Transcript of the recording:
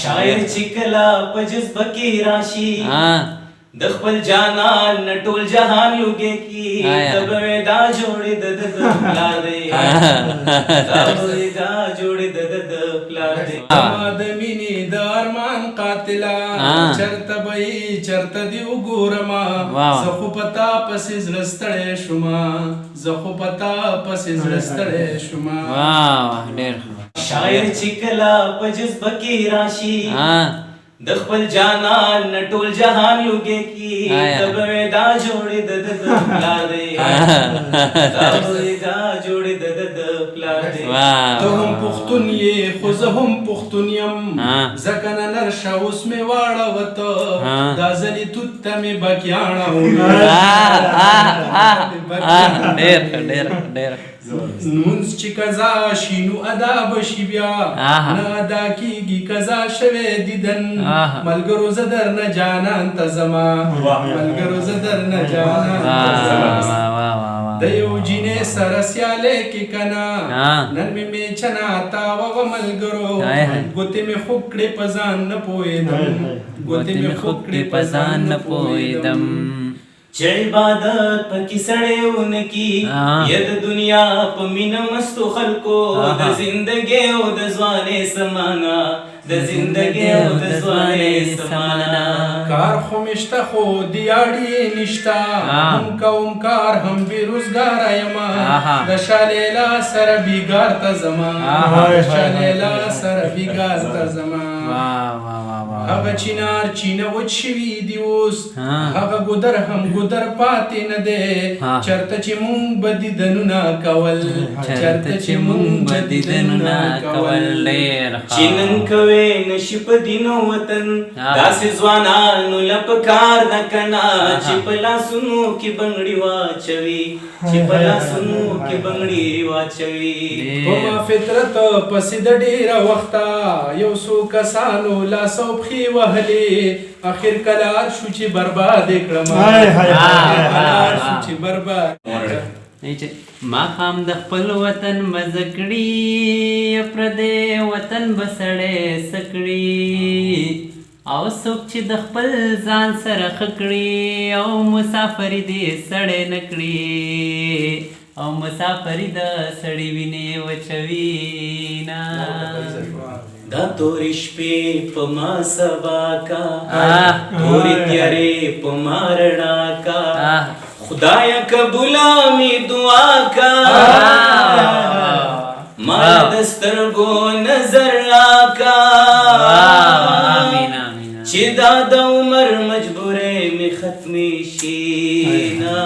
شاعر چکلا پجز بکی راشی د خپل جانان ټول جهان لوګي کی تب دا جوړې د پلار دی تب دا جوړې د پلار دی د مینې د ارمان قاتلا چرته به چرته دی وګورما زه خو پتا پسې زړستړې شوما زه خو پتا پسې زړستړې شوما ډېر شاعر چکلا پجز بکی راشي د خپل جانان ټول جهان لوګي کی تب دا جوړې د پلار دی تب دا جوړې د پلار دی ته هم پښتون یې خو زه هم پښتون یم ځکه نن رشه اوس مې واړوته دا ځلې توت ته مې بکیاڼه نونس چې قضا شي نو ادا بشي بیا نه ادا کیږي قضا شوی دیدن ملګرو زه درنه جانان ته ځما ملګرو زه درنه جانان ته ځما د یو جینې سره سیالۍ کې کنه نن مې میچنا تاوه ملګرو ګوتې مې خوږ کړې په ځان نه پوهېدم ګوتې مې خوږ کړې په ځان نه پوهېدم چې عبادت پکې سړی ونکي ید دنیا په مینه مستو خلکو د زندګۍ او د ځوانۍ سمانا د زندګۍ او د ځوانۍ سمانا کار خو مشته خو دیاړې نشته هم کوم کار هم بیروزګاره یما د شالیلا سره بیګار ته زما د شالیلا سره بیګار ته زما هغه چینار چینه وچ شوي دي اوس هغه ګودر هم ګودر پاتې نه دی چرته چې مونږ به دیدنونه کول چرته چې مونږ به دیدنونه کول چې نن کوې نشي په دینو وطن داسې ځوانانو له پکار ده کنه چې په لاسونو کې بنګړي واچوي چې په لاسونو کې بنګړي واچوي په ما فطرت پسې د ډېره وخته یو څو کسانو لاس او پښې وهلې اخر کلار شو چې برباد کړم کلار شو چې برباد ما خام د خپل وطن مزکړي پردې وطن بسړې سکړي او څوک چې د خپل ځان سره خکړي او مسافري دې سړې نکړي او مسافري د سړې وینې وچوي نه دا تورې شپې په ما سبا کا تورې تیارې په ما رڼا کا خدایا قبولا می دعا کا ما د سترګو نظر آکا چې دا د عمر مجبورې می ختمې شي نه